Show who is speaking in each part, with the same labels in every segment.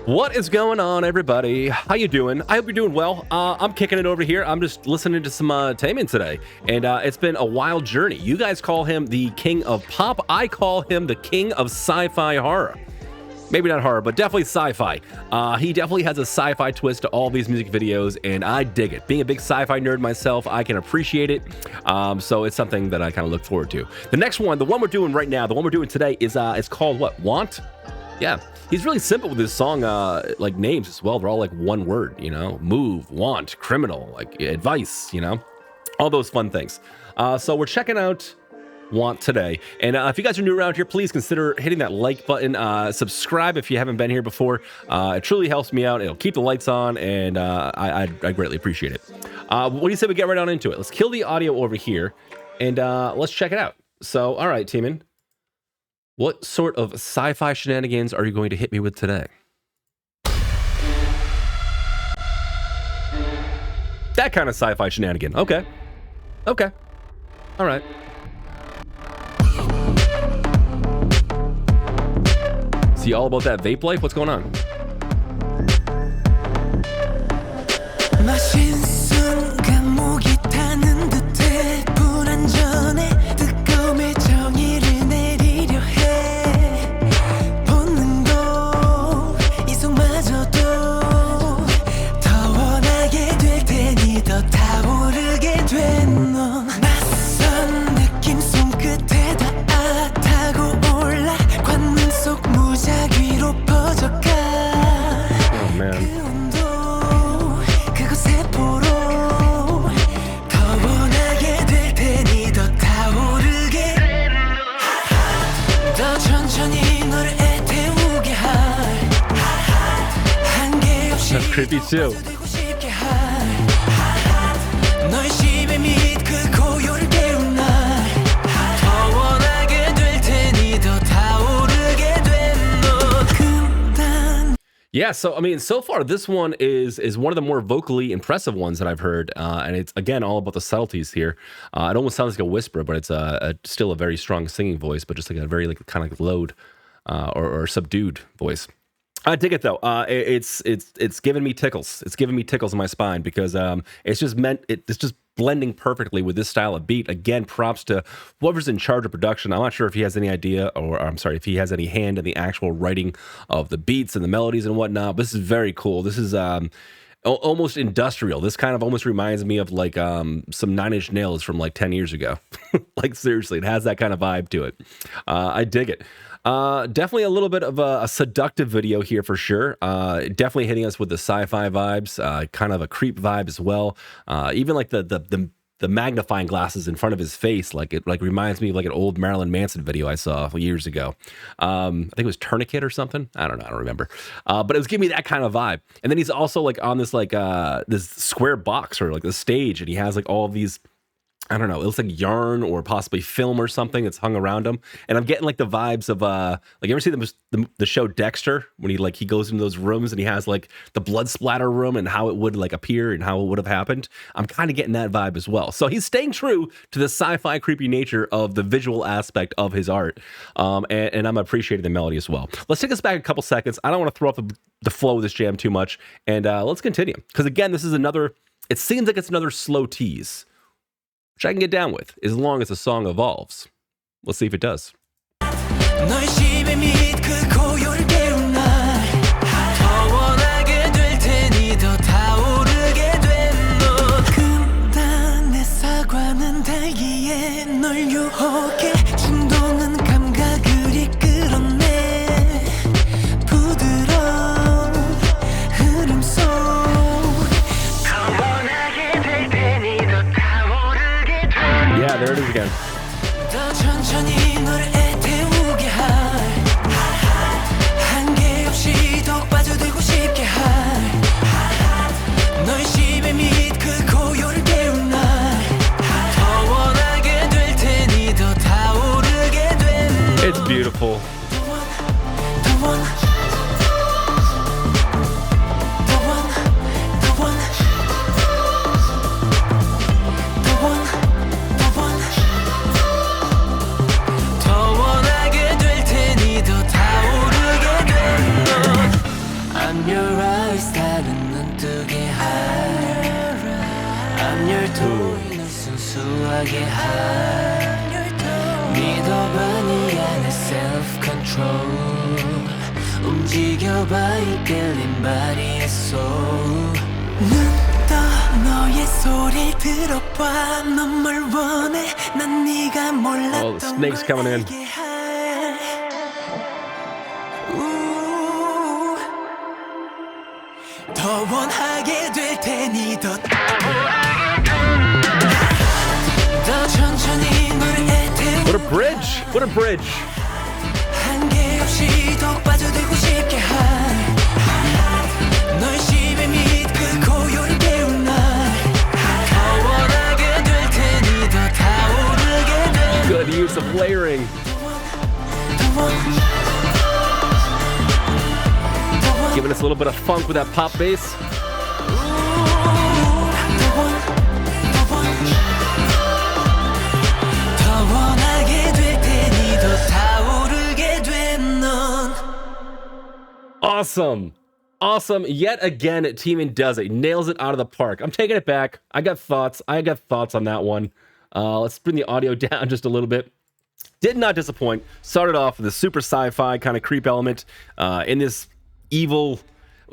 Speaker 1: What is going on, everybody? How you doing? I hope you're doing well. I'm kicking it over here. I'm just listening to some Taemin today, and it's been a wild journey. You guys call him the king of pop. I call him the king of sci-fi horror. Maybe not horror, but definitely sci-fi. He definitely has a sci-fi twist to all these music videos, and I dig it. Being a big sci-fi nerd myself, I can appreciate it. So it's something that I kind of look forward to. The next one, the one we're doing right now, the one we're doing today is it's called what? Want? Yeah. He's really simple with his song like names as well. They're all like one word, you know, move, want, criminal, like advice, you know, all those fun things. So we're checking out Want today. And if you guys are new around here, please consider hitting that like button, subscribe if you haven't been here before. It truly helps me out. It'll keep the lights on, and I greatly appreciate it. What do you say we get right on into it? Let's kill the audio over here, and let's check it out. So, all right, Taemin. What sort of sci-fi shenanigans are you going to hit me with today? That kind of sci-fi shenanigan. Okay. Okay. All right. See all about that vape life? What's going on? That's creepy too. Yeah, so I mean, so far this one is one of the more vocally impressive ones that I've heard, and it's again all about the subtleties here. It almost sounds like a whisper, but it's still a very strong singing voice, but just like a very like kind of like low or subdued voice. I dig it though. It's giving me tickles. It's giving me tickles in my spine because it's just blending perfectly with this style of beat. Again, props to whoever's in charge of production. I'm not sure if he has any idea, or I'm sorry, if he has any hand in the actual writing of the beats and the melodies and whatnot. But this is very cool. This is almost industrial. This kind of almost reminds me of like some Nine Inch Nails from like 10 years ago. Like seriously, it has that kind of vibe to it. I dig it. Definitely a little bit of a seductive video here for sure. Definitely hitting us with the sci-fi vibes, kind of a creep vibe as well. Even like the magnifying glasses in front of his face, like it like reminds me of like an old Marilyn Manson video I saw years ago. I think it was Tourniquet or something. I don't know. I don't remember. But it was giving me that kind of vibe. And then he's also like on this like this square box or like the stage, and he has like all of these, I don't know, it looks like yarn or possibly film or something that's hung around him. And I'm getting like the vibes of like, you ever see the show Dexter, when he goes into those rooms and he has like the blood splatter room and how it would like appear and how it would have happened. I'm kind of getting that vibe as well. So he's staying true to the sci-fi creepy nature of the visual aspect of his art. And I'm appreciating the melody as well. Let's take us back a couple seconds. I don't want to throw off the flow of this jam too much. And let's continue. Because again, this is it seems like it's another slow tease, which I can get down with, as long as the song evolves. Let's see if it does. Yeah, there it is again. It's beautiful.
Speaker 2: 순수하게 믿어봐 네 안에 self-control 움직여봐 이끌린 body의 soul 눈 떠 너의 소리를 들어봐 넌 뭘 원해 난 네가 몰랐던
Speaker 1: Oh, the snake's coming in.
Speaker 2: 더 원하게 될 테니 더 천천히 노래에 태워
Speaker 1: What a bridge! What a bridge!
Speaker 2: 한계 없이 더 빠져들고 싶게 널 심해 및 그 고요를 깨운 날 더 원하게 될 테니 더 타오르게 될
Speaker 1: Good use of layering. Giving us a little bit of funk with that pop bass. Awesome. Awesome. Yet again, Taemin does it. He nails it out of the park. I'm taking it back. I got thoughts on that one. Let's bring the audio down just a little bit. Did not disappoint. Started off with a super sci-fi kind of creep element in this evil,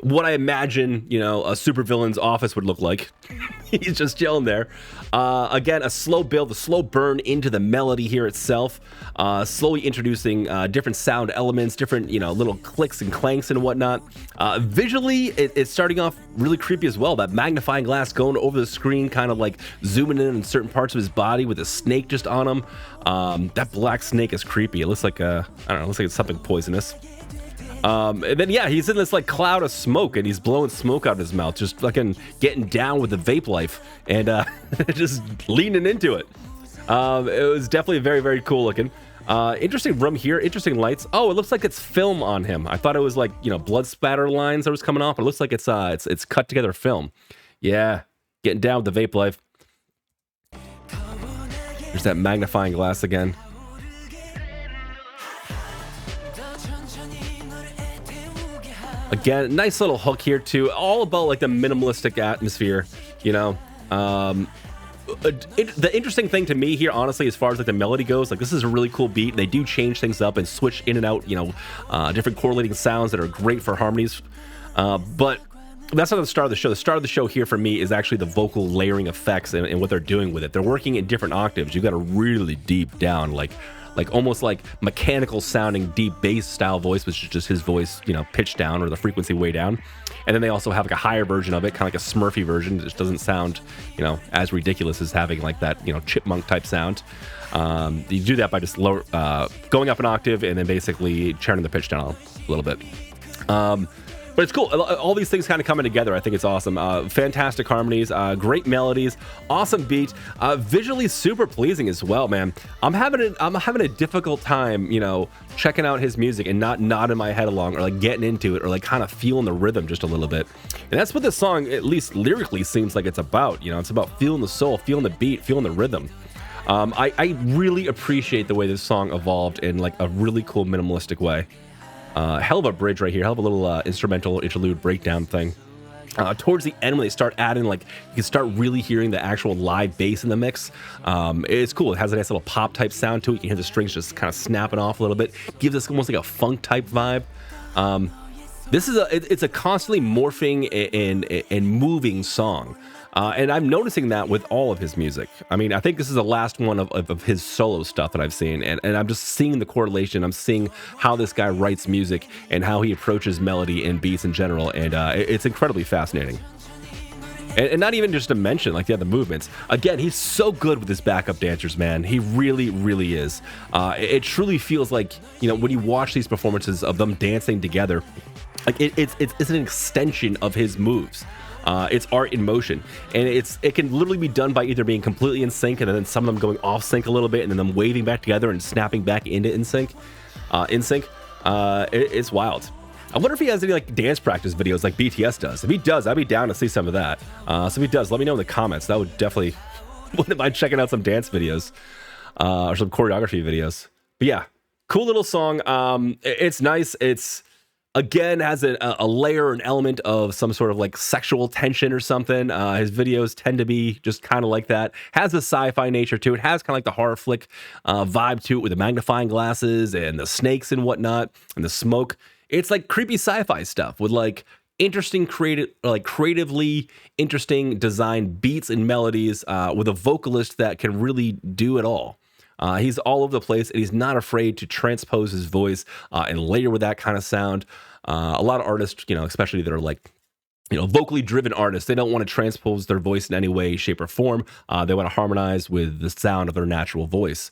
Speaker 1: what I imagine, a supervillain's office would look like. He's just chilling there. Again, a slow build, a slow burn into the melody here itself, slowly introducing different sound elements, different, little clicks and clanks and whatnot. Visually, it's starting off really creepy as well. That magnifying glass going over the screen, kind of like zooming in certain parts of his body with a snake just on him. That black snake is creepy. It looks like it looks like it's something poisonous. And then, yeah, he's in this like cloud of smoke and he's blowing smoke out of his mouth, just fucking getting down with the vape life and just leaning into it. It was definitely very, very cool looking. Interesting room here, interesting lights. Oh, it looks like it's film on him. I thought it was like, blood spatter lines that was coming off. It looks like it's cut together film. Yeah, getting down with the vape life. There's that magnifying glass again. Again, nice little hook here too. All about like the minimalistic atmosphere, The interesting thing to me here, honestly, as far as like the melody goes, like this is a really cool beat. They do change things up and switch in and out, different correlating sounds that are great for harmonies. But that's not the star of the show. The star of the show here for me is actually the vocal layering effects and what they're doing with it. They're working in different octaves. You got a really deep down, like almost like mechanical sounding deep bass style voice, which is just his voice, pitched down or the frequency way down. And then they also have like a higher version of it, kind of like a Smurfy version. It just doesn't sound, as ridiculous as having like that, chipmunk type sound. You do that by just going up an octave and then basically turning the pitch down a little bit. But it's cool. All these things kind of coming together. I think it's awesome. Fantastic harmonies, great melodies, awesome beat, visually super pleasing as well, man. I'm having a difficult time, checking out his music and not nodding my head along or like getting into it or like kind of feeling the rhythm just a little bit. And that's what this song, at least lyrically, seems like it's about. It's about feeling the soul, feeling the beat, feeling the rhythm. I really appreciate the way this song evolved in like a really cool minimalistic way. Hell of a bridge right here, hell of a little instrumental interlude breakdown thing. Towards the end when they start adding, like, you can start really hearing the actual live bass in the mix. It's cool. It has a nice little pop type sound to it. You can hear the strings just kind of snapping off a little bit. Gives us almost like a funk type vibe. It's a constantly morphing and moving song. And I'm noticing that with all of his music. I mean, I think this is the last one of his solo stuff that I've seen. And I'm just seeing the correlation. I'm seeing how this guy writes music and how he approaches melody and beats in general. And it's incredibly fascinating. And not even just to mention, like, the movements. Again, he's so good with his backup dancers, man. He really, really is. It truly feels like, when you watch these performances of them dancing together, like it's an extension of his moves. It's art in motion, and it can literally be done by either being completely in sync and then some of them going off sync a little bit and then them waving back together and snapping back into in sync. It's wild. I wonder if he has any like dance practice videos like BTS does. If he does, I'd be down to see some of that. So if he does, let me know in the comments. That would definitely wouldn't mind checking out some dance videos or some choreography videos. But yeah, cool little song. It's nice. It's Again, has a layer, an element of some sort of like sexual tension or something. His videos tend to be just kind of like that. Has a sci-fi nature to it. Has kind of like the horror flick vibe to it with the magnifying glasses and the snakes and whatnot and the smoke. It's like creepy sci-fi stuff with like interesting, creatively interesting design beats and melodies with a vocalist that can really do it all. He's all over the place, and he's not afraid to transpose his voice and layer with that kind of sound. A lot of artists, especially that are like, vocally driven artists, they don't want to transpose their voice in any way, shape, or form. They want to harmonize with the sound of their natural voice,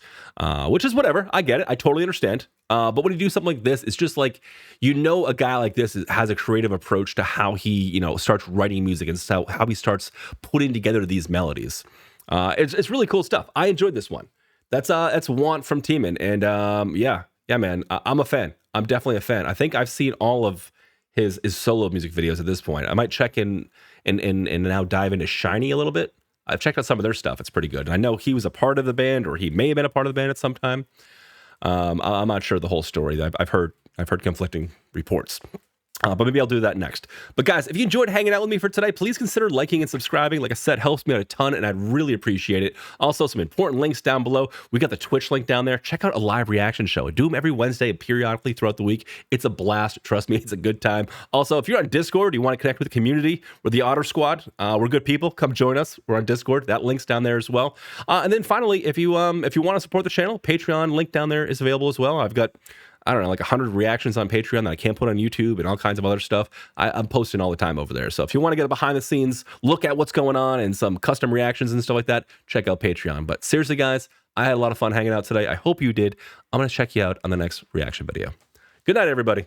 Speaker 1: which is whatever. I get it. I totally understand. But when you do something like this, it's just like, a guy like this has a creative approach to how he, starts writing music and how he starts putting together these melodies. It's really cool stuff. I enjoyed this one. That's Want from Taemin, and yeah, man, I'm a fan. I'm definitely a fan. I think I've seen all of his solo music videos at this point. I might check in and now dive into Shiny a little bit. I've checked out some of their stuff. It's pretty good. And I know he was a part of the band, or he may have been a part of the band at some time. I'm not sure the whole story. I've heard conflicting reports. But maybe I'll do that next. But guys, if you enjoyed hanging out with me for today, please consider liking and subscribing. Like I said, helps me out a ton, and I'd really appreciate it. Also, some important links down below. We got the Twitch link down there. Check out a live reaction show. I do them every Wednesday and periodically throughout the week. It's a blast. Trust me, it's a good time. Also, if you're on Discord, you want to connect with the community, we're the Otter Squad. We're good people. Come join us. We're on Discord. That link's down there as well. And then finally, if you want to support the channel, Patreon link down there is available as well. I've got, I don't know, like 100 reactions on Patreon that I can't put on YouTube and all kinds of other stuff. I'm posting all the time over there. So if you want to get a behind the scenes look at what's going on and some custom reactions and stuff like that, check out Patreon. But seriously, guys, I had a lot of fun hanging out today. I hope you did. I'm going to check you out on the next reaction video. Good night, everybody.